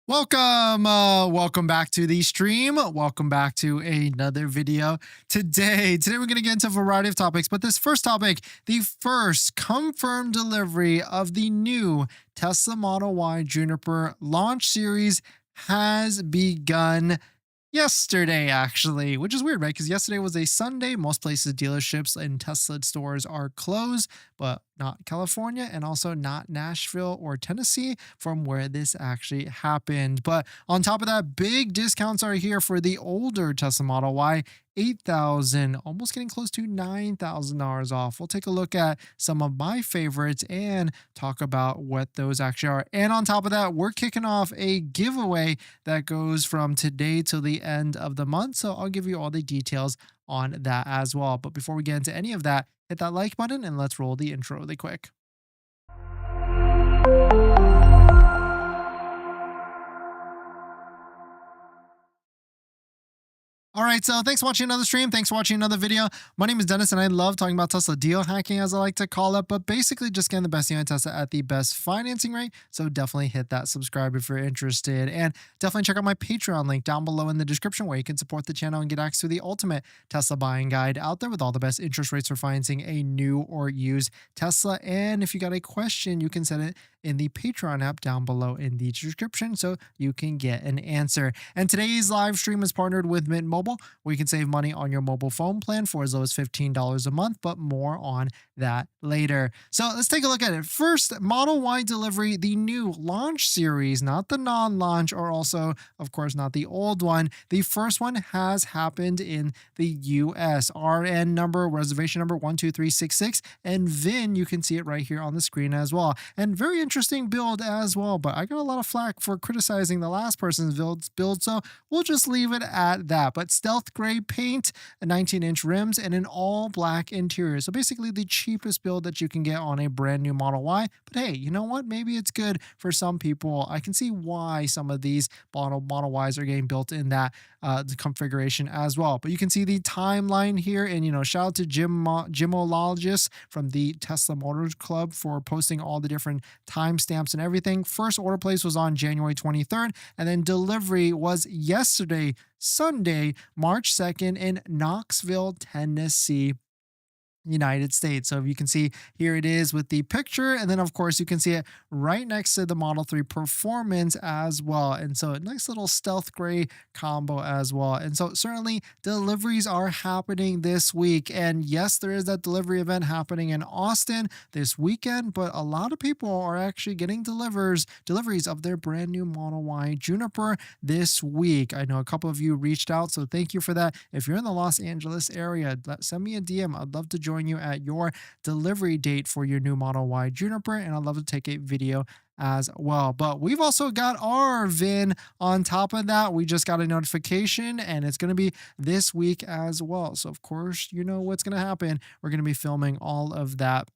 Welcome back to the stream. Welcome back to another video. Today we're going to get into a variety of topics, but this first topic, the first confirmed delivery of the new Tesla Model Y Juniper launch series has begun yesterday, actually, which is weird, right? Because yesterday was a Sunday. Most places, dealerships and Tesla stores are closed, but not California and also not Nashville or Tennessee, from where this actually happened. But on top of that, big discounts are here for the older Tesla Model Y. 8,000, almost getting close to $9,000 off. We'll take a look at some of my favorites and talk about what those actually are. And on top of that, we're kicking off a giveaway that goes from today till the end of the month. So I'll give you all the details on that as well. But before we get into any of that, hit that like button and let's roll the intro really quick. All right, so thanks for watching another stream. Thanks for watching another video. My name is Dennis, and I love talking about Tesla deal hacking, as I like to call it, but basically just getting the best deal on Tesla at the best financing rate. So definitely hit that subscribe if you're interested, and definitely check out my Patreon link down below in the description, where you can support the channel and get access to the ultimate Tesla buying guide out there with all the best interest rates for financing a new or used Tesla. And if you got a question, you can send it in the Patreon app down below in the description so you can get an answer. And today's live stream is partnered with Mint Mobile, where you can save money on your mobile phone plan for as low as $15 a month, but more on that later. So let's take a look at it. First, Model Y delivery, the new launch series, not the non-launch, or also, of course, not the old one. The first one has happened in the US. RN number, reservation number 12366, and VIN, you can see it right here on the screen as well. And very interesting build as well, but I got a lot of flack for criticizing the last person's build, so we'll just leave it at that. But stealth gray paint, 19-inch rims, and an all black interior. So basically the cheapest build that you can get on a brand new Model Y. But hey, you know what? Maybe it's good for some people. I can see why some of these Model Ys are getting built in that configuration as well. But you can see the timeline here, and shout out to Gymologist from the Tesla Motors Club for posting all the different timestamps and everything. First order place was on January 23rd, and then delivery was yesterday, Sunday, March 2nd, in Knoxville, Tennessee, United States. So if you can see here, it is with the picture, and then of course you can see it right next to the Model 3 Performance as well. And so a nice little stealth gray combo as well. And so certainly deliveries are happening this week. And yes, there is that delivery event happening in Austin this weekend, but a lot of people are actually getting deliveries of their brand new Model Y Juniper this week. I know a couple of you reached out, so thank you for that. If you're in the Los Angeles area, send me a DM. I'd love to join you at your delivery date for your new Model Y Juniper, and I'd love to take a video as well. But we've also got our VIN on top of that. We just got a notification, and it's going to be this week as well. So of course, you know what's going to happen. We're going to be filming all of that.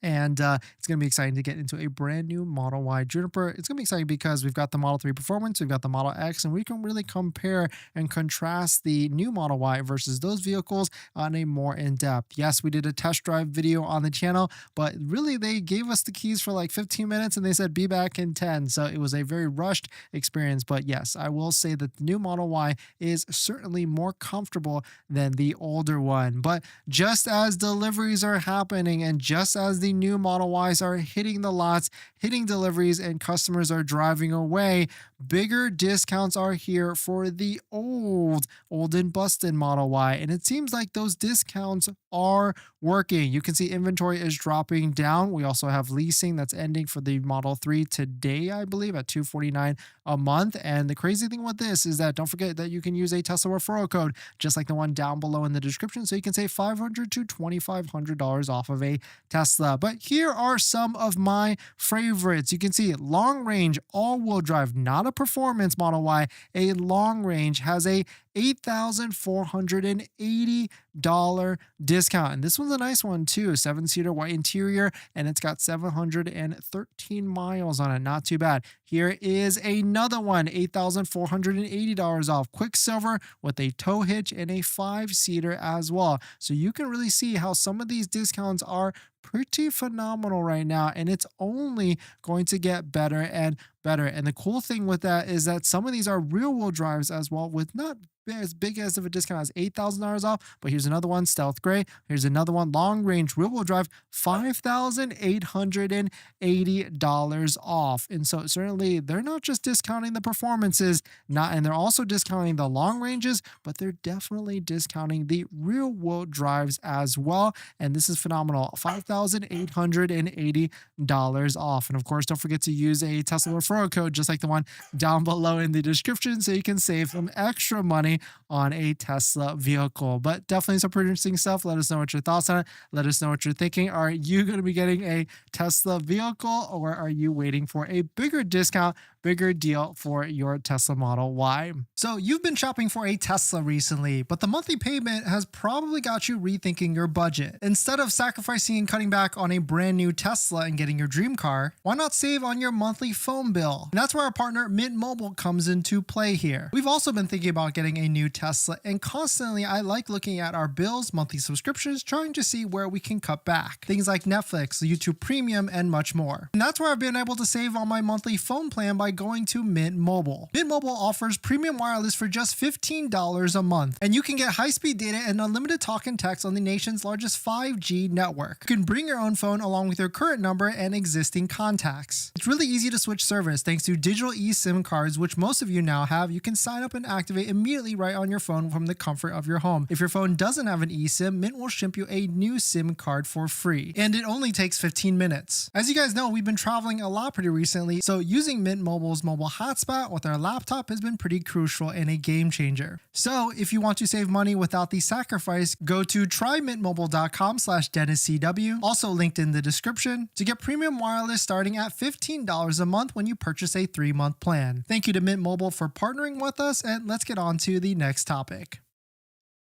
And it's going to be exciting to get into a brand new Model Y Juniper. It's going to be exciting because we've got the Model 3 Performance, we've got the Model X, and we can really compare and contrast the new Model Y versus those vehicles on a more in-depth. Yes, we did a test drive video on the channel, but really they gave us the keys for like 15 minutes and they said be back in 10. So it was a very rushed experience. But yes, I will say that the new Model Y is certainly more comfortable than the older one. But just as deliveries are happening, and just as the new Model Ys are hitting the lots, hitting deliveries, and customers are driving away, bigger discounts are here for the old and busted Model Y. And it seems like those discounts are working. You can see inventory is dropping down. We also have leasing that's ending for the Model 3 today, I believe, at $249 a month. And the crazy thing with this is that don't forget that you can use a Tesla referral code, just like the one down below in the description. So you can save $500 to $2,500 off of a Tesla. But here are some of my favorites. You can see long range, all-wheel drive, not a performance Model Y. A long range has a $8,480 discount. And this one's a nice one too. 7-seater white interior, and it's got 713 miles on it. Not too bad. Here is another one, $8,480 off. Quicksilver with a tow hitch and a 5-seater as well. So you can really see how some of these discounts are pretty phenomenal right now, and it's only going to get better. And better. And the cool thing with that is that some of these are real wheel drives as well, with not as big as of a discount as $8,000 off. But here's another one, stealth gray. Here's another one, long range rear wheel drive, $5,880 off. And so certainly they're not just discounting the performances, and they're also discounting the long ranges, but they're definitely discounting the rear wheel drives as well. And this is phenomenal, $5,880 off. And of course, don't forget to use a Tesla referral code just like the one down below in the description, so you can save some extra money on a Tesla vehicle. But definitely some pretty interesting stuff. Let us know what your thoughts on it. Let us know what you're thinking. Are you going to be getting a Tesla vehicle, or are you waiting for a bigger discount, bigger deal for your Tesla Model Y? So you've been shopping for a Tesla recently, but the monthly payment has probably got you rethinking your budget. Instead of sacrificing and cutting back on a brand new Tesla and getting your dream car, why not save on your monthly phone bill? And that's where our partner Mint Mobile comes into play here. We've also been thinking about getting a new Tesla, and constantly I like looking at our bills, monthly subscriptions, trying to see where we can cut back. Things like Netflix, YouTube Premium, and much more. And that's where I've been able to save on my monthly phone plan by going to Mint Mobile. Mint Mobile offers premium wireless for just $15 a month, and you can get high-speed data and unlimited talk and text on the nation's largest 5G network. You can bring your own phone along with your current number and existing contacts. It's really easy to switch service thanks to digital eSIM cards, which most of you now have. You can sign up and activate immediately right on your phone from the comfort of your home. If your phone doesn't have an eSIM, Mint will ship you a new SIM card for free, and it only takes 15 minutes. As you guys know, we've been traveling a lot pretty recently, so using Mint Mobile's mobile hotspot with our laptop has been pretty crucial and a game changer. So if you want to save money without the sacrifice, go to trymintmobile.com/DennisCW, also linked in the description, to get premium wireless starting at $15 a month when you purchase a 3-month plan. Thank you to Mint Mobile for partnering with us, and let's get on to the next topic.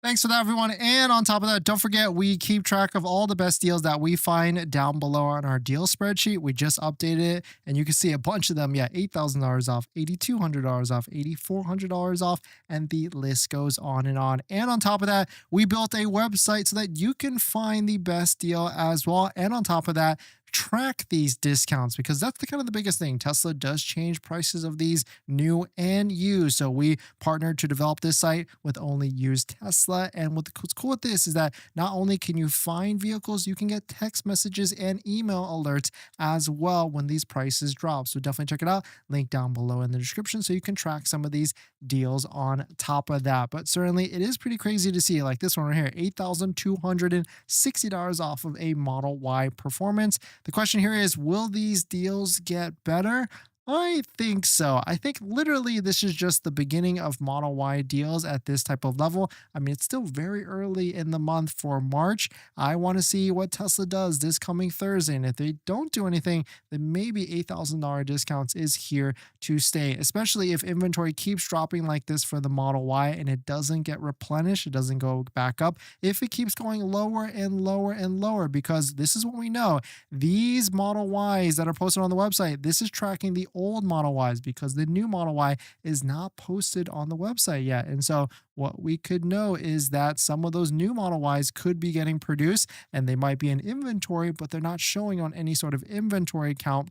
Thanks for that, everyone. And on top of that, don't forget, we keep track of all the best deals that we find down below on our deal spreadsheet. We just updated it, and you can see a bunch of them. Yeah, $8,000 off, $8,200 off, $8,400 off, and the list goes on and on. And on top of that, we built a website so that you can find the best deal as well. And on top of that, track these discounts, because that's the kind of the biggest thing. Tesla does change prices of these new and used. So we partnered to develop this site with only used Tesla. And what's cool with this is that not only can you find vehicles, you can get text messages and email alerts as well when these prices drop. So definitely check it out. Link down below in the description so you can track some of these deals on top of that. But certainly it is pretty crazy to see, like this one right here, $8,260 off of a Model Y Performance. The question here is, will these deals get better? I think so. I think literally this is just the beginning of Model Y deals at this type of level. I mean, it's still very early in the month for March. I want to see what Tesla does this coming Thursday. And if they don't do anything, then maybe $8,000 discounts is here to stay, especially if inventory keeps dropping like this for the Model Y and it doesn't get replenished, it doesn't go back up. If it keeps going lower and lower and lower, because this is what we know. These Model Ys that are posted on the website, this is tracking the old Model Ys, because the new Model Y is not posted on the website yet. And so what we could know is that some of those new Model Ys could be getting produced, and they might be in inventory, but they're not showing on any sort of inventory count.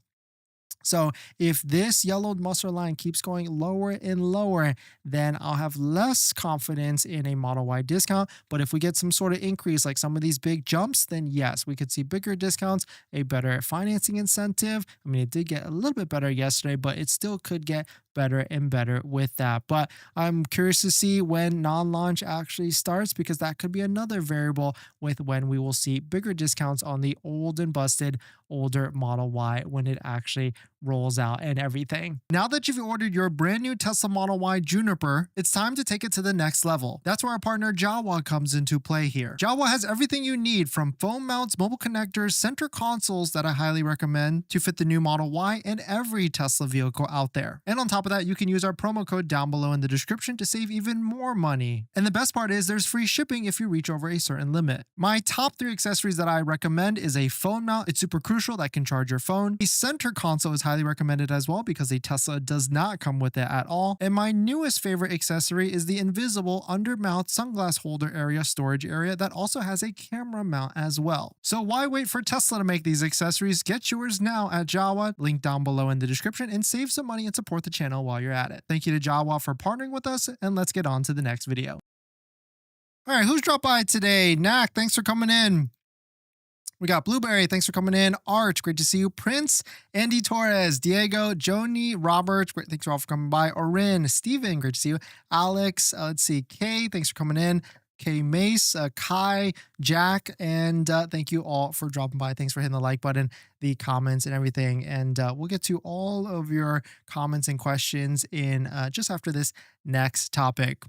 So if this yellowed mustard line keeps going lower and lower, then I'll have less confidence in a Model Y discount. But if we get some sort of increase, like some of these big jumps, then yes, we could see bigger discounts, a better financing incentive. I mean, it did get a little bit better yesterday, but it still could get better and better with that. But I'm curious to see when non-launch actually starts, because that could be another variable with when we will see bigger discounts on the old and busted older Model Y when it actually rolls out and everything. Now that you've ordered your brand new Tesla Model Y Juniper, it's time to take it to the next level. That's where our partner Jowua comes into play here. Jowua has everything you need, from phone mounts, mobile connectors, center consoles that I highly recommend to fit the new Model Y and every Tesla vehicle out there. And on top of that, you can use our promo code down below in the description to save even more money. And the best part is there's free shipping if you reach over a certain limit. My top 3 accessories that I recommend is a phone mount. It's super crucial, that can charge your phone. A center console is highly recommend it as well because the Tesla does not come with it at all. And my newest favorite accessory is the invisible under mount sunglass holder area storage area that also has a camera mount as well. So why wait for Tesla to make these accessories? Get yours now at Jowua, link down below in the description, and save some money and support the channel while you're at it. Thank you to Jowua for partnering with us, and let's get on to the next video. All right, who's dropped by today? Knack, thanks for coming in. We got Blueberry, thanks for coming in. Arch, great to see you. Prince, Andy Torres, Diego, Joni, Robert, great, thanks all for coming by. Orin, Steven, great to see you. Alex, let's see, Kay, thanks for coming in. Kay Mace, Kai, Jack, and thank you all for dropping by. Thanks for hitting the like button, the comments, and everything. And we'll get to all of your comments and questions in just after this next topic.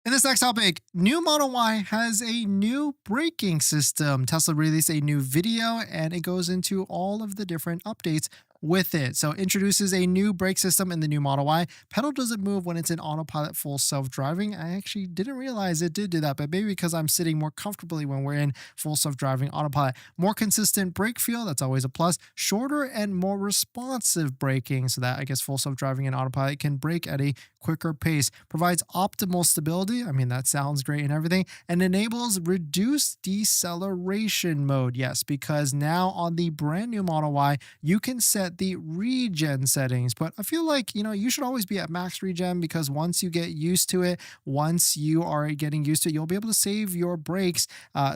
In this next topic, new Model Y has a new braking system. Tesla released a new video and it goes into all of the different updates with it. So introduces a new brake system in the new Model Y. Pedal doesn't move when it's in autopilot full self-driving. I actually didn't realize it did do that, but maybe because I'm sitting more comfortably when we're in full self-driving autopilot. More consistent brake feel, that's always a plus. Shorter and more responsive braking, so that I guess full self-driving and autopilot can brake at a quicker pace. Provides optimal stability, I mean that sounds great and everything, and enables reduced deceleration mode. Yes, because now on the brand new Model Y, you can set the regen settings, but I feel like, you should always be at max regen because once you get used to it, once you are getting used to it, you'll be able to save your brakes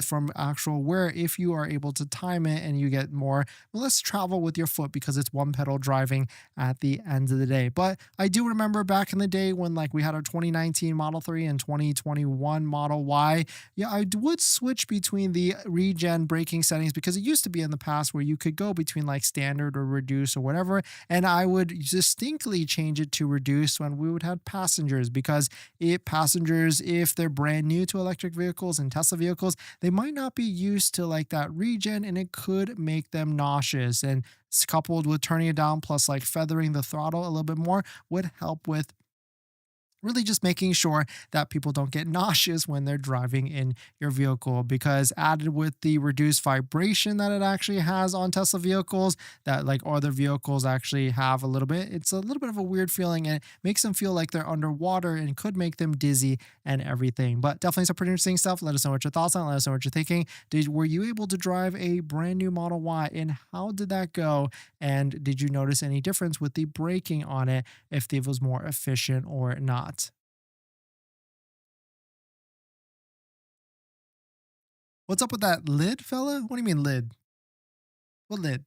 from actual wear if you are able to time it and you get less travel with your foot because it's one pedal driving at the end of the day. But I do remember back in the day when we had our 2019 Model 3 and 2021 Model Y, I would switch between the regen braking settings because it used to be in the past where you could go between standard or reduce or whatever, and I would distinctly change it to reduce when we would have passengers, because passengers, if they're brand new to electric vehicles and Tesla vehicles, they might not be used to that regen, and it could make them nauseous, and coupled with turning it down plus feathering the throttle a little bit more would help with really just making sure that people don't get nauseous when they're driving in your vehicle, because added with the reduced vibration that it actually has on Tesla vehicles that other vehicles actually have a little bit, it's a little bit of a weird feeling and it makes them feel like they're underwater and could make them dizzy and everything. But definitely some pretty interesting stuff. Let us know what your thoughts on it. Let us know what you're thinking. Were you able to drive a brand new Model Y, and how did that go? And did you notice any difference with the braking on it, if it was more efficient or not? What's up with that lid, fella? What do you mean lid? What lid?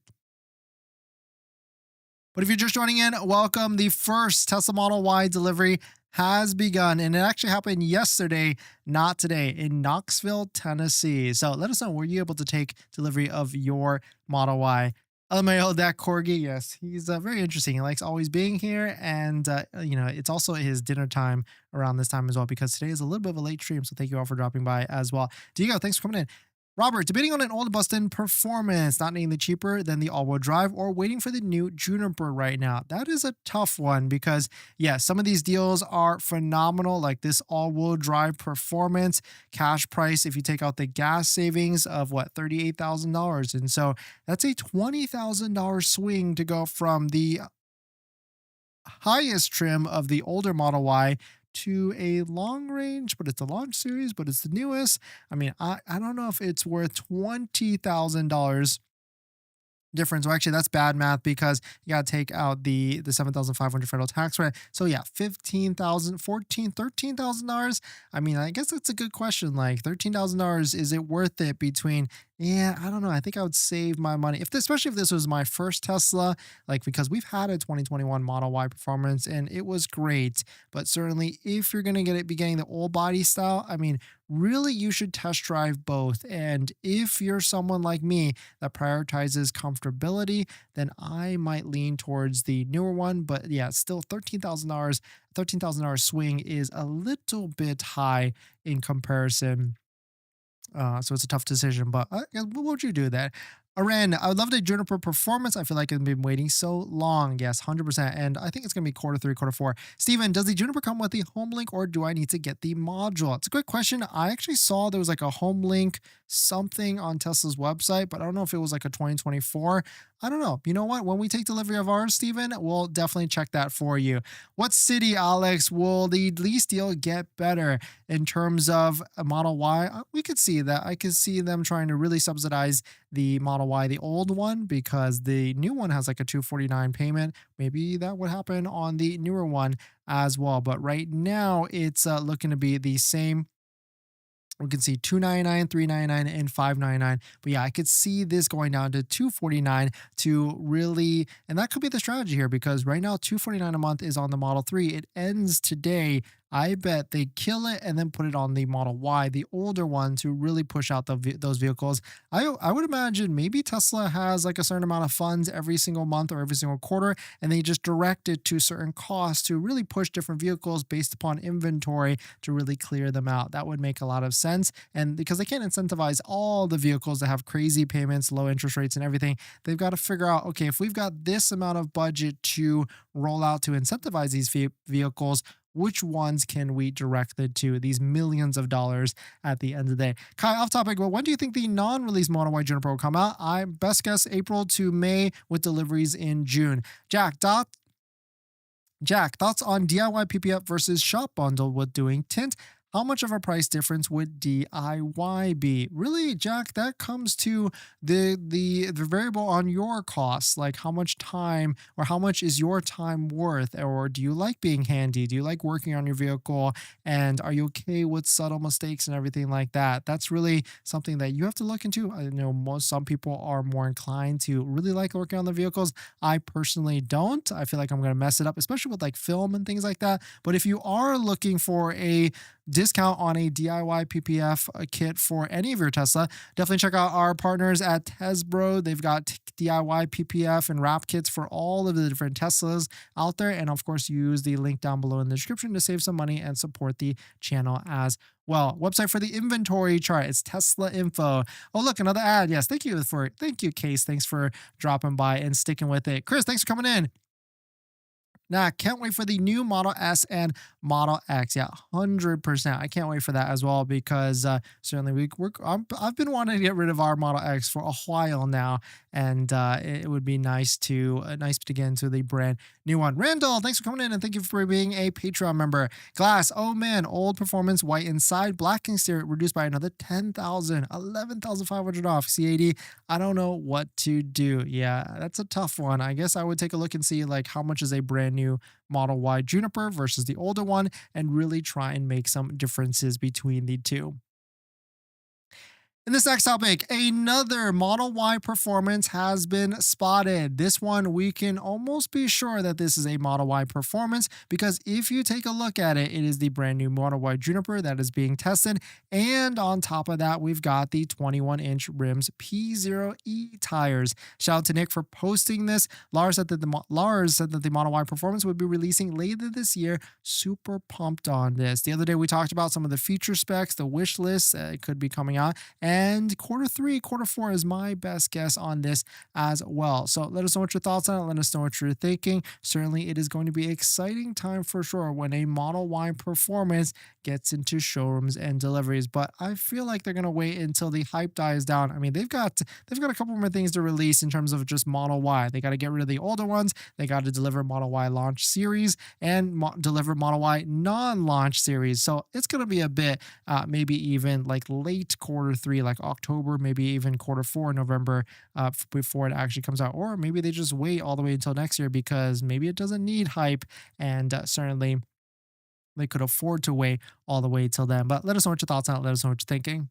But if you're just joining in, welcome. The first Tesla Model Y delivery has begun, and it actually happened yesterday, not today, in Knoxville, Tennessee. So let us know, were you able to take delivery of your Model Y? LMAO, that corgi, yes, he's very interesting. He likes always being here, and it's also his dinner time around this time as well, because today is a little bit of a late stream, so thank you all for dropping by as well. Diego, thanks for coming in. Robert, debating on an old Bustin performance, not needing the cheaper than the all-wheel drive, or waiting for the new Juniper right now. That is a tough one because, yeah, some of these deals are phenomenal, like this all-wheel drive performance cash price. If you take out the gas savings of $38,000, and so that's a $20,000 swing to go from the highest trim of the older Model Y to a long range, but it's a launch series, but it's the newest. I mean, I don't know if it's worth $20,000 difference. Well, actually, that's bad math because you got to take out the $7,500 federal tax rate. So yeah, $13,000. I mean, I guess that's a good question. $13,000, is it worth it between? Yeah, I don't know. I think I would save my money especially if this was my first Tesla, because we've had a 2021 Model Y Performance and it was great. But certainly if you're going to be getting the old body style, I mean, really you should test drive both. And if you're someone like me that prioritizes comfortability, then I might lean towards the newer one. But yeah, still $13,000 swing is a little bit high in comparison. So it's a tough decision, but what would you do there? Aren, I would love the Juniper Performance. I feel like I've been waiting so long. Yes, 100%. And I think it's going to be quarter 3, quarter 4. Steven, does the Juniper come with the home link, or do I need to get the module? It's a good question. I actually saw there was a home link something on Tesla's website, but I don't know if it was a 2024. I don't know. You know what? When we take delivery of ours, Steven, we'll definitely check that for you. What city, Alex, will the lease deal get better in terms of a Model Y? We could see that. I could see them trying to really subsidize the Model Y, the old one, because the new one has like a 249 payment. Maybe that would happen on the newer one as well. But right now, it's looking to be the same. We can see 299, 399, and 599. But yeah, I could see this going down to 249 to really, and that could be the strategy here because right now 249 a month is on the Model 3. It ends today. I bet they kill it and then put it on the Model Y, the older one, to really push out those vehicles. I would imagine maybe Tesla has like a certain amount of funds every single month or every single quarter, and they just direct it to certain costs to really push different vehicles based upon inventory to really clear them out. That would make a lot of sense. And because they can't incentivize all the vehicles that have crazy payments, low interest rates, and everything, they've got to figure out, okay, if we've got this amount of budget to roll out to incentivize these vehicles, which ones can we direct it to? These millions of dollars at the end of the day. Kai, off topic, but when do you think the non-release Model Y Juniper will come out? I best guess April to May with deliveries in June. Jack, thoughts on DIY PPF versus shop bundle with doing tint? How much of a price difference would DIY be? Really, Jack, that comes to the variable on your costs, like how much time or how much is your time worth, or do you like being handy? Do you like working on your vehicle, and are you okay with subtle mistakes and everything like that? That's really something that you have to look into. I know some people are more inclined to really like working on the vehicles. I personally don't. I feel like I'm going to mess it up, especially with like film and things like that. But if you are looking for a discount on a DIY PPF kit for any of your Tesla, definitely check out our partners at Tesbro. They've got DIY PPF and wrap kits for all of the different Teslas out there. And of course, use the link down below in the description to save some money and support the channel as well. Website for the inventory chart is Tesla Info. Oh, look, another ad. Yes, thank you, Case. Thanks for dropping by and sticking with it. Chris, thanks for coming in. Nah, can't wait for the new Model S and Model X. Yeah, 100%. I can't wait for that as well because certainly I've been wanting to get rid of our Model X for a while now, and it would be nice to get into the brand new one. Randall, thanks for coming in and thank you for being a Patreon member. Glass, oh man, old performance, white inside, black exterior, reduced by another 10,000, 11,500 off. C80, I don't know what to do. Yeah, that's a tough one. I guess I would take a look and see like how much is a brand new Model Y Juniper versus the older one and really try and make some differences between the two. In this next topic, another Model Y Performance has been spotted. This one, we can almost be sure that this is a Model Y Performance because if you take a look at it, it is the brand new Model Y Juniper that is being tested. And on top of that, we've got the 21-inch rims P0E tires. Shout out to Nick for posting this. Lars said that the Model Y Performance would be releasing later this year. Super pumped on this. The other day, we talked about some of the feature specs, the wish list that could be coming out. And Q3, Q4 is my best guess on this as well. So let us know what your thoughts on it. Let us know what you're thinking. Certainly, it is going to be an exciting time for sure when a Model Y Performance gets into showrooms and deliveries. But I feel like they're going to wait until the hype dies down. I mean, they've got a couple more things to release in terms of just Model Y. They got to get rid of the older ones. They got to deliver Model Y launch series and deliver Model Y non-launch series. So it's going to be a bit, maybe even like late Q3, like October, maybe even Q4, November, before it actually comes out. Or maybe they just wait all the way until next year because maybe it doesn't need hype, and certainly they could afford to wait all the way till then. But let us know what your thoughts on it. Let us know what you're thinking.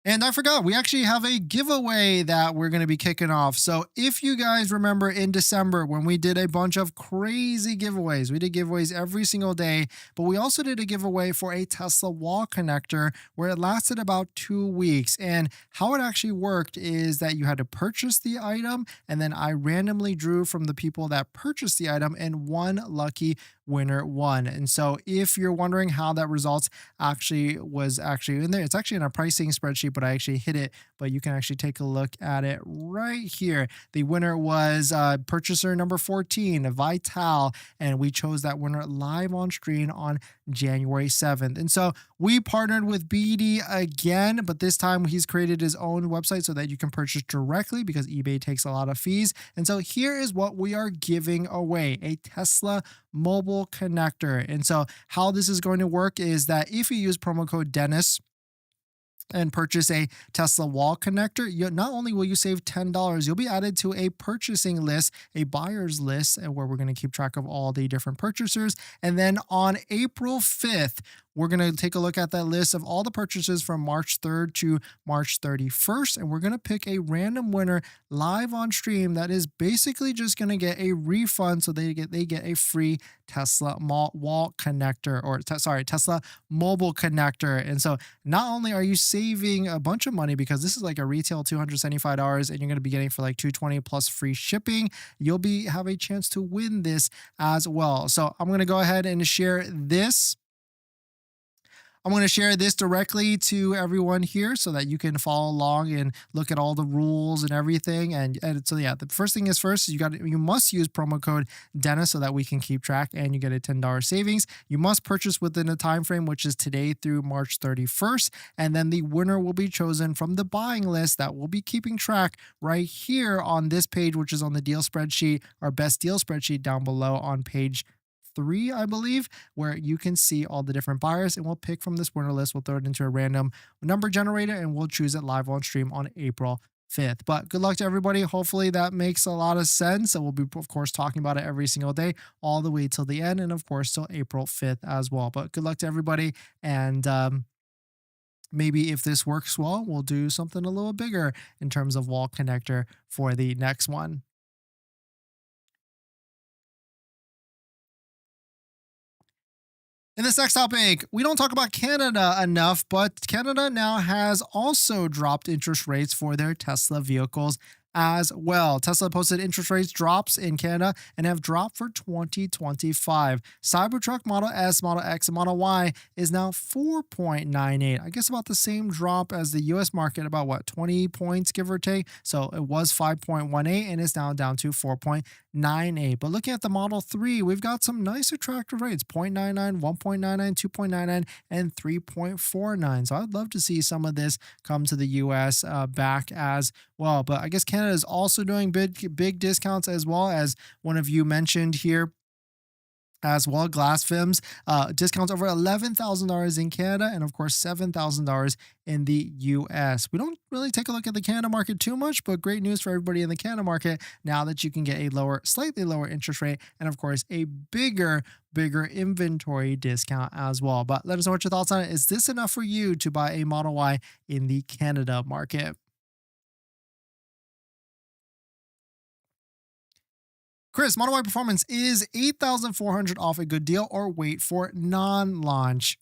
And I forgot, we actually have a giveaway that we're going to be kicking off. So if you guys remember in December when we did a bunch of crazy giveaways, we did giveaways every single day, but we also did a giveaway for a Tesla wall connector where it lasted about 2 weeks. And how it actually worked is that you had to purchase the item, and then I randomly drew from the people that purchased the item, and one lucky winner won. And so if you're wondering how that results was actually in there, it's actually in a pricing spreadsheet spreadsheet, but I actually hit it. But you can actually take a look at it right here. The winner was purchaser number 14, Vital, and we chose that winner live on screen on January 7th. And so we partnered with BD again, but this time he's created his own website so that you can purchase directly because eBay takes a lot of fees. And so here is what we are giving away: a Tesla mobile connector. And so how this is going to work is that if you use promo code Dennis and purchase a Tesla wall connector, not only will you save $10, you'll be added to a purchasing list, a buyer's list, and where we're going to keep track of all the different purchasers. And then on April 5th, we're going to take a look at that list of all the purchases from March 3rd to March 31st, and we're going to pick a random winner live on stream that is basically just going to get a refund, so they get a free Tesla wall connector, or Tesla mobile connector. And so not only are you saving a bunch of money because this is like a retail $275 and you're going to be getting for like $220 plus free shipping, you'll have a chance to win this as well. So I'm going to go ahead and share this. I'm going to share this directly to everyone here so that you can follow along and look at all the rules and everything. And so yeah, the first thing is first, you must use promo code Dennis so that we can keep track, and you get a $10 savings. You must purchase within a time frame, which is today through March 31st. And then the winner will be chosen from the buying list that we'll be keeping track right here on this page, which is on the deal spreadsheet, our best deal spreadsheet down below on page 3, I believe, where you can see all the different buyers, and we'll pick from this winner list. We'll throw it into a random number generator and we'll choose it live on stream on April 5th. But good luck to everybody. Hopefully that makes a lot of sense. And we'll be, of course, talking about it every single day, all the way till the end, and of course, till April 5th as well. But good luck to everybody. And maybe if this works well, we'll do something a little bigger in terms of wall connector for the next one. In this next topic, we don't talk about Canada enough, but Canada now has also dropped interest rates for their Tesla vehicles as well. Tesla posted interest rates drops in Canada and have dropped for 2025. Cybertruck Model S, Model X, and Model Y is now 4.98. I guess about the same drop as the US market, about what, 20 points, give or take. So it was 5.18 and is now down to 4.98. But looking at the Model 3, we've got some nice attractive rates: 0.99, 1.99, 2.99, and 3.49. So I'd love to see some of this come to the US back as well. But I guess Canada is also doing big discounts, as well as one of you mentioned here as well, glass films, discounts over $11,000 in Canada, and of course $7,000 in the US. We don't really take a look at the Canada market too much, but great news for everybody in the Canada market now that you can get a slightly lower interest rate, and of course a bigger inventory discount as well. But let us know what your thoughts on it. Is this enough for you to buy a Model Y in the Canada market? Chris, Model Y Performance is $8,400 off a good deal, or wait for non-launch.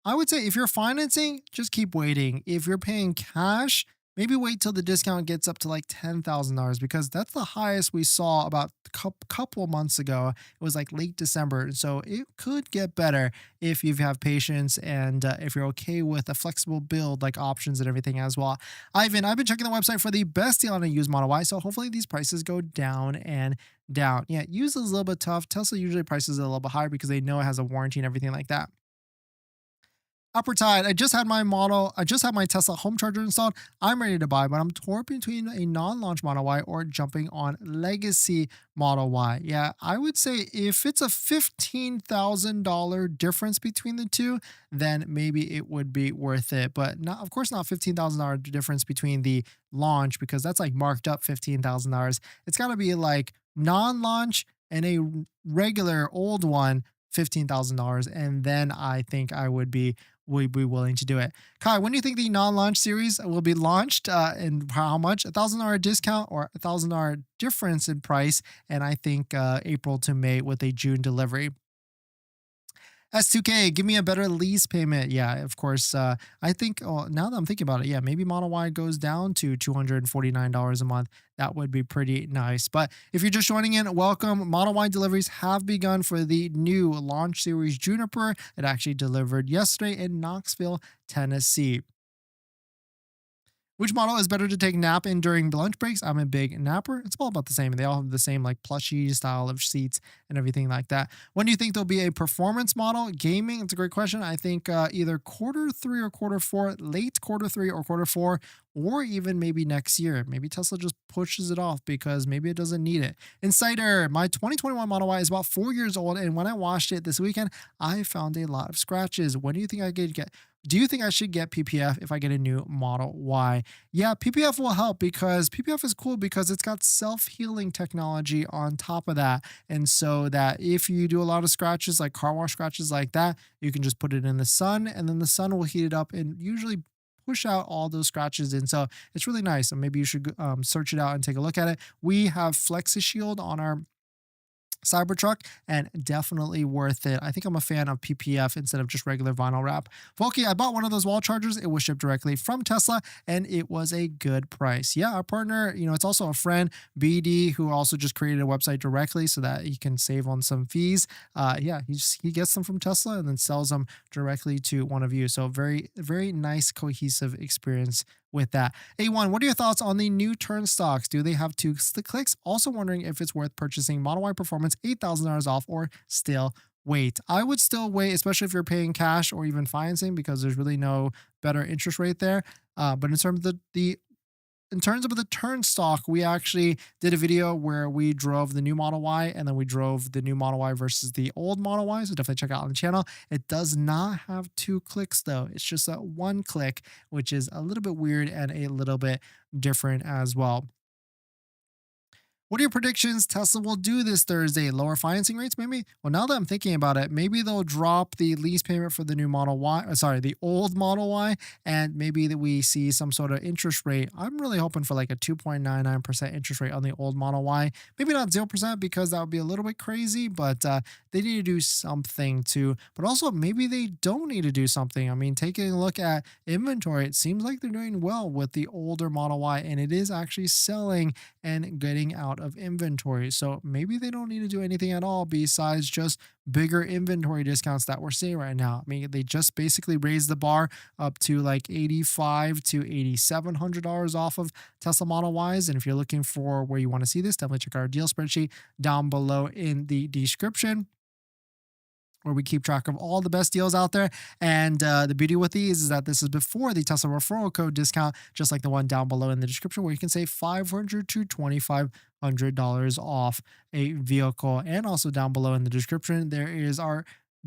I would say if you're financing, just keep waiting. If you're paying cash, maybe wait till the discount gets up to like $10,000, because that's the highest we saw about a couple months ago. It was like late December. So it could get better if you have patience and if you're okay with a flexible build, like options and everything as well. Ivan, I've been checking the website for the best deal on a used Model Y, so hopefully these prices go down and down. Yeah, used is a little bit tough. Tesla usually prices it a little bit higher because they know it has a warranty and everything like that. Upper Tide, I just had my Tesla home charger installed. I'm ready to buy, but I'm torn between a non-launch Model Y or jumping on legacy Model Y. Yeah, I would say if it's a $15,000 difference between the two, then maybe it would be worth it. But not, of course, not $15,000 difference between the launch, because that's like marked up $15,000. It's got to be like non-launch and a regular old one, $15,000, and then I think I would be willing to do it. Kai, when do you think the non-launch series will be launched, and how much? $1,000 discount or $1,000 difference in price, and I think April to May with a June delivery. S2K, give me a better lease payment. Yeah, of course. I think, now that I'm thinking about it, yeah, maybe Model Y goes down to $249 a month. That would be pretty nice. But if you're just joining in, welcome. Model Y deliveries have begun for the new launch series Juniper. It actually delivered yesterday in Knoxville, Tennessee. Which model is better to take nap in during lunch breaks? I'm a big napper. It's all about the same. They all have the same like plushy style of seats and everything like that. When do you think there'll be a performance model? Gaming, it's a great question. I think either quarter 3 or quarter 4, late quarter 3 or quarter 4, or even maybe next year. Maybe Tesla just pushes it off because maybe it doesn't need it. Insider, my 2021 Model Y is about 4 years old, and when I washed it this weekend, I found a lot of scratches. When do you think I could get? Do you think I should get PPF if I get a new Model Y? Yeah, PPF will help because PPF is cool because it's got self-healing technology on top of that. And so that if you do a lot of scratches, like car wash scratches like that, you can just put it in the sun and then the sun will heat it up and usually push out all those scratches. And so it's really nice. And maybe you should search it out and take a look at it. We have Flexi Shield on our Cybertruck and definitely worth it. I think I'm a fan of PPF instead of just regular vinyl wrap. Volky, I bought one of those wall chargers. It was shipped directly from Tesla and it was a good price. Yeah, our partner, it's also a friend, BD, who also just created a website directly so that he can save on some fees. Yeah, he gets them from Tesla and then sells them directly to one of you. So very, very nice cohesive experience with that. A1, what are your thoughts on the new turn stocks? Do they have 2 clicks? Also wondering if it's worth purchasing Model Y Performance $8,000 off or still wait. I would still wait, especially if you're paying cash or even financing because there's really no better interest rate there. But in terms of the turn stock, we actually did a video where we drove the new Model Y and then we drove the new Model Y versus the old Model Y. So definitely check out on the channel. It does not have 2 clicks though. It's just a 1 click, which is a little bit weird and a little bit different as well. What are your predictions Tesla will do this Thursday? Lower financing rates, maybe? Well, now that I'm thinking about it, maybe they'll drop the lease payment for the new Model Y, the old Model Y, and maybe that we see some sort of interest rate. I'm really hoping for like a 2.99% interest rate on the old Model Y. Maybe not 0% because that would be a little bit crazy, but they need to do something too. But also, maybe they don't need to do something. I mean, taking a look at inventory, it seems like they're doing well with the older Model Y, and it is actually selling and getting out of inventory. So maybe they don't need to do anything at all besides just bigger inventory discounts that we're seeing right now. I mean, they just basically raised the bar up to like $8,500 to $8,700 off of Tesla Model Ys. And if you're looking for where you want to see this, definitely check out our deal spreadsheet down below in the description, where we keep track of all the best deals out there. And the beauty with these is that this is before the Tesla referral code discount, just like the one down below in the description, where you can save $500 to $2,500 off a vehicle. And also down below in the description, there is our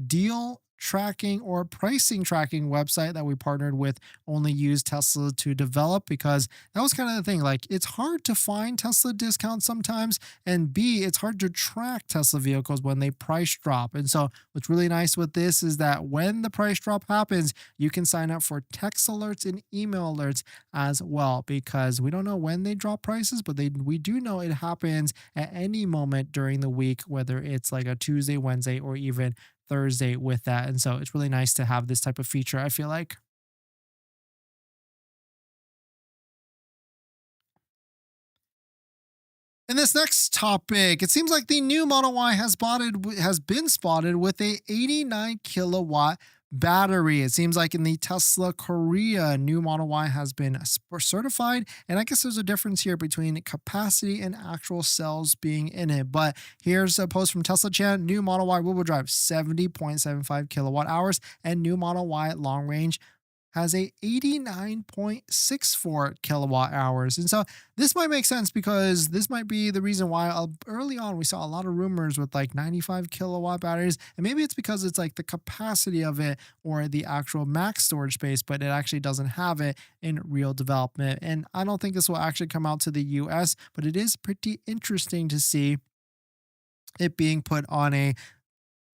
deal tracking or pricing tracking website that we partnered with Only Use Tesla to develop, because that was kind of the thing. Like, it's hard to find Tesla discounts sometimes, and B, it's hard to track Tesla vehicles when they price drop. And so what's really nice with this is that when the price drop happens, you can sign up for text alerts and email alerts as well, because we don't know when they drop prices, but we do know it happens at any moment during the week, whether it's like a Tuesday, Wednesday, or even Thursday with that. And so it's really nice to have this type of feature, I feel like. In this next topic, it seems like the new Model Y has been spotted with a 89 kilowatt battery. It seems like in the Tesla Korea, new Model Y has been certified. And I guess there's a difference here between capacity and actual cells being in it. But here's a post from Tesla Chan. New Model Y wheel drive 70.75 kilowatt hours, and new Model Y long range has a 89.64 kilowatt hours. And so this might make sense because this might be the reason why early on we saw a lot of rumors with like 95 kilowatt batteries. And maybe it's because it's like the capacity of it or the actual max storage space, but it actually doesn't have it in real development. And I don't think this will actually come out to the US, but it is pretty interesting to see it being put on a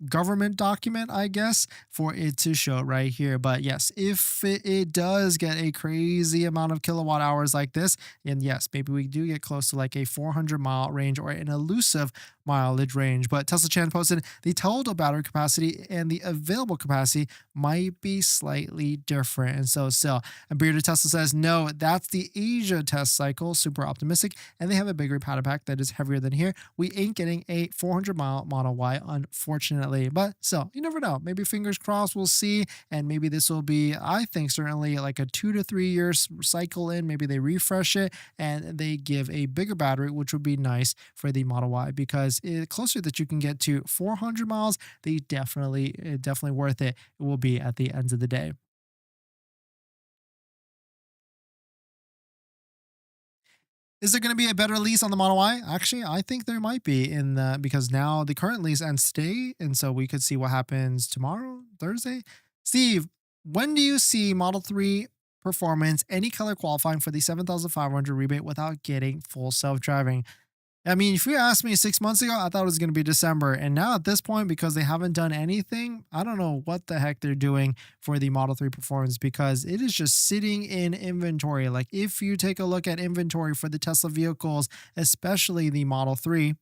government document, I guess, for it to show right here. But yes, if it does get a crazy amount of kilowatt hours like this, and yes, maybe we do get close to like a 400-mile range or an elusive mileage range. But Tesla Chan posted the total battery capacity and the available capacity might be slightly different. And so still, and Bearded Tesla says, no, that's the Asia test cycle, super optimistic, and they have a bigger battery pack that is heavier than here. We ain't getting a 400-mile Model Y, unfortunately. unfortunately. But still, you never know. Maybe fingers crossed, we'll see. And maybe this will be, I think, certainly like a 2 to 3 year cycle in. Maybe they refresh it and they give a bigger battery, which would be nice for the Model Y because the closer that you can get to 400 miles, they definitely worth it. It will be at the end of the day. Is there going to be a better lease on the Model Y? Actually, I think there might be in the because now the current lease ends today, and so we could see what happens tomorrow, Thursday. Steve, when do you see Model 3 performance any color qualifying for the 7,500 rebate without getting full self-driving? I mean, if you asked me 6 months ago, I thought it was going to be December. And now at this point, because they haven't done anything, I don't know what the heck they're doing for the Model 3 performance because it is just sitting in inventory. Like, if you take a look at inventory for the Tesla vehicles, especially the Model 3,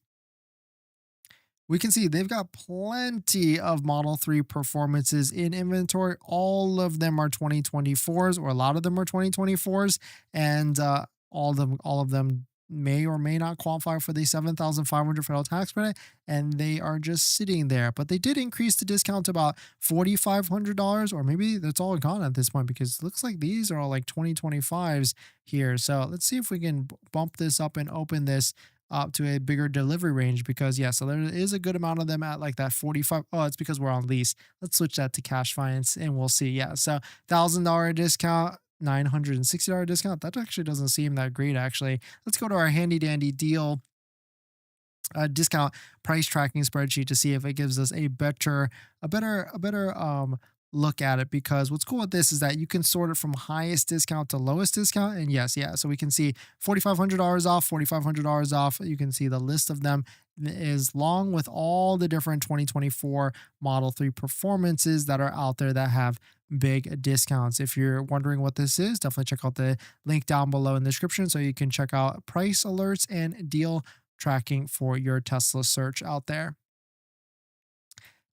we can see they've got plenty of Model 3 performances in inventory. All of them are 2024s, or a lot of them are 2024s, and all of them may or may not qualify for the 7,500 federal tax credit, and they are just sitting there. But they did increase the discount to about $4,500, or maybe that's all gone at this point because it looks like these are all like 2025s here. So let's see if we can bump this up and open this up to a bigger delivery range because yeah, so there is a good amount of them at like that 45. Oh, it's because we're on lease. Let's switch that to cash finance and we'll see. Yeah, so $1,000 discount, $960 discount. That actually doesn't seem that great actually. Let's go to our handy dandy deal discount price tracking spreadsheet to see if it gives us a better look at it, because what's cool with this is that you can sort it from highest discount to lowest discount. And yes, yeah, so we can see $4,500 off, $4,500 off. You can see the list of them is long with all the different 2024 Model 3 performances that are out there that have big discounts. If you're wondering what this is, definitely check out the link down below in the description so you can check out price alerts and deal tracking for your Tesla search out there.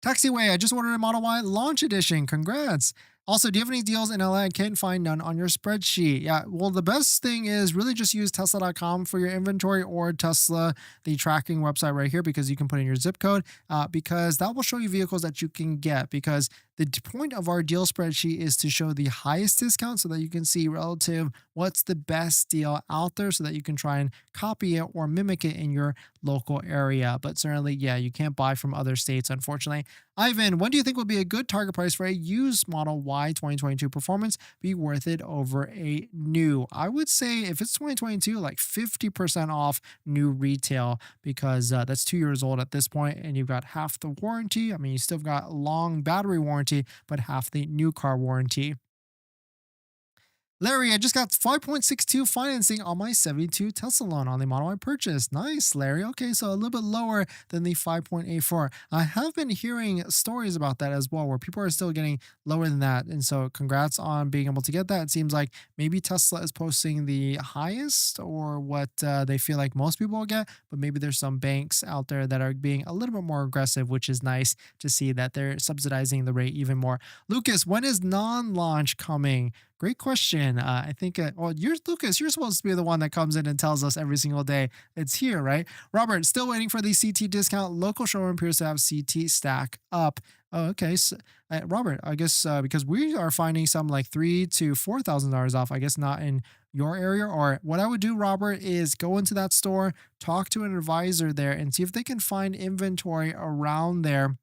Taxiway, I just ordered a Model Y launch edition. Congrats. Also, do you have any deals in LA? I can't find none on your spreadsheet. Yeah, well, the best thing is really just use Tesla.com for your inventory, or Tesla, the tracking website right here, because you can put in your zip code, because that will show you vehicles that you can get. Because the point of our deal spreadsheet is to show the highest discount so that you can see relative what's the best deal out there so that you can try and copy it or mimic it in your local area. But certainly, yeah, you can't buy from other states, unfortunately. Ivan, when do you think would be a good target price for a used Model Y 2022 performance be worth it over a new? I would say if it's 2022, like 50% off new retail, because that's 2 years old at this point and you've got half the warranty. I mean, you still got long battery warranty, but half the new car warranty. Larry, I just got 5.62 financing on my 72 Tesla loan on the Model Y purchase. Nice, Larry. Okay, so a little bit lower than the 5.84. I have been hearing stories about that as well, where people are still getting lower than that. And so congrats on being able to get that. It seems like maybe Tesla is posting the highest, or what they feel like most people will get, but maybe there's some banks out there that are being a little bit more aggressive, which is nice to see that they're subsidizing the rate even more. Lucas, when is non-launch coming? Great question. I think, well, you're Lucas, you're supposed to be the one that comes in and tells us every single day it's here, right? Robert, still waiting for the CT discount. Local showroom appears to have CT stack up. Oh, okay. So, Robert, I guess because we are finding some like $3,000 to $4,000 off. I guess not in your area. Or what I would do, Robert, is go into that store, talk to an advisor there, and see if they can find inventory around there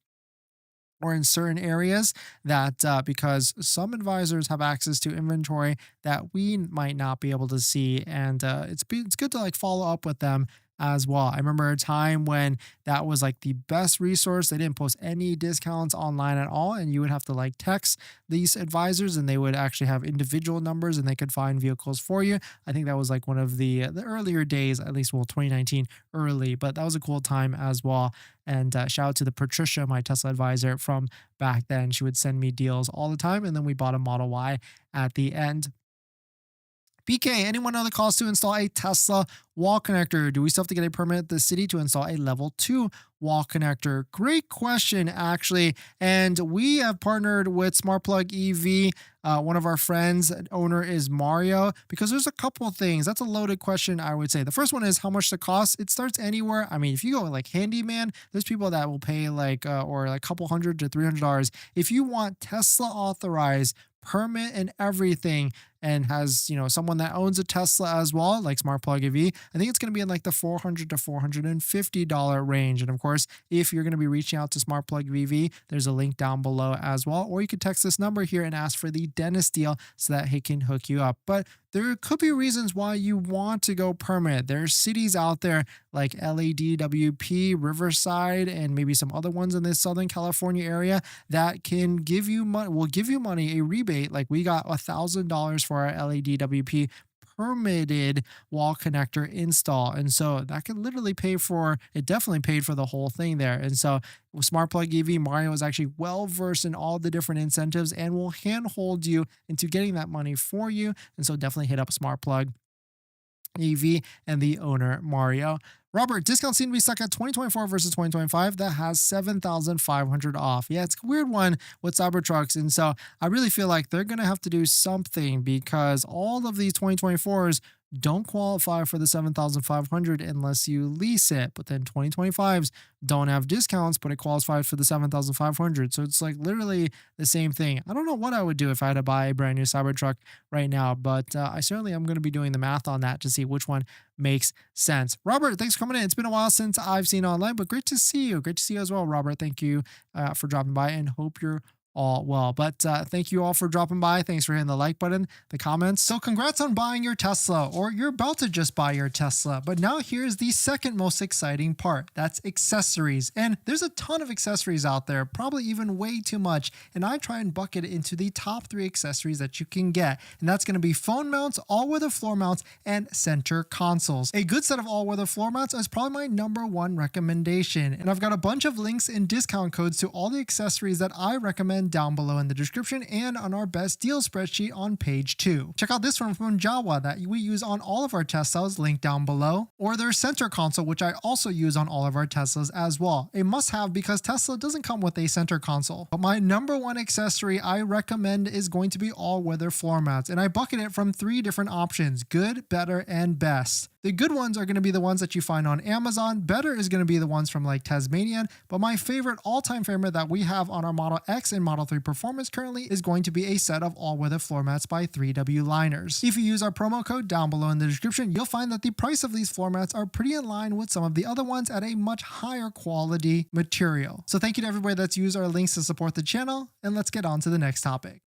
or in certain areas that because some advisors have access to inventory that we might not be able to see, and it's good to like follow up with them as well. I remember a time when that was like the best resource. They didn't post any discounts online at all, and you would have to like text these advisors and they would actually have individual numbers and they could find vehicles for you. I think that was like one of the earlier days, at least, well, 2019 early, but that was a cool time as well. And shout out to the Trisha, my Tesla advisor from back then. She would send me deals all the time, and then we bought a Model Y at the end. BK, anyone know the cost to install a Tesla wall connector? Do we still have to get a permit at the city to install a level 2 wall connector? Great question, actually. And we have partnered with SmartPlug EV. One of our friends, owner is Mario, because there's a couple of things. That's a loaded question, I would say. The first one is how much the cost. It starts anywhere. I mean, if you go like handyman, there's people that will pay like or like a couple $100 to $300. If you want Tesla authorized permit and everything, and has, you know, someone that owns a Tesla as well, like SmartPlug EV, I think it's going to be in like the $400 to $450 range. And of course, if you're going to be reaching out to SmartPlug EV, there's a link down below as well. Or you could text this number here and ask for the dentist deal so that he can hook you up. But there could be reasons why you want to go permit. There's cities out there like LADWP, Riverside, and maybe some other ones in this Southern California area that can give you money, will give you money, a rebate. Like we got $1,000 for our LADWP permitted wall connector install. And so that could literally pay for, it definitely paid for the whole thing there. And so with SmartPlug EV, Mario is actually well versed in all the different incentives and will handhold you into getting that money for you. And so definitely hit up SmartPlug EV and the owner, Mario. Robert, discounts seem to be stuck at 2024 versus 2025. That has 7,500 off. Yeah, it's a weird one with Cybertrucks. And so I really feel like they're going to have to do something, because all of these 2024s don't qualify for the 7,500 unless you lease it. But then 2025s don't have discounts, but it qualifies for the 7,500. So it's like literally the same thing. I don't know what I would do if I had to buy a brand new Cybertruck right now, but I certainly am going to be doing the math on that to see which one makes sense. Robert, thanks for coming in. It's been a while since I've seen you online, but great to see you. Great to see you as well, Robert. Thank you for dropping by, and hope you're all well. But thank you all for dropping by. Thanks for hitting the like button, the comments. So congrats on buying your Tesla, or you're about to just buy your Tesla. But now here's the second most exciting part. That's accessories. And there's a ton of accessories out there, probably even way too much. And I try and bucket it into the top 3 accessories that you can get. And that's going to be phone mounts, all-weather floor mounts, and center consoles. A good set of all-weather floor mounts is probably my #1 recommendation. And I've got a bunch of links and discount codes to all the accessories that I recommend down below in the description and on our best deal spreadsheet on page 2. Check out this one from Jowua that we use on all of our Teslas, linked down below, or their center console, which I also use on all of our Teslas as well. A must-have, because Tesla doesn't come with a center console. But my #1 accessory I recommend is going to be all-weather floor mats, and I bucket it from 3 different options: good, better, and best. The good ones are going to be the ones that you find on Amazon. Better is going to be the ones from like Tasmanian. But my favorite, all-time favorite that we have on our Model X and Model 3 Performance currently is going to be a set of all-weather floor mats by 3W Liners. If you use our promo code down below in the description, you'll find that the price of these floor mats are pretty in line with some of the other ones at a much higher quality material. So thank you to everybody that's used our links to support the channel, and let's get on to the next topic.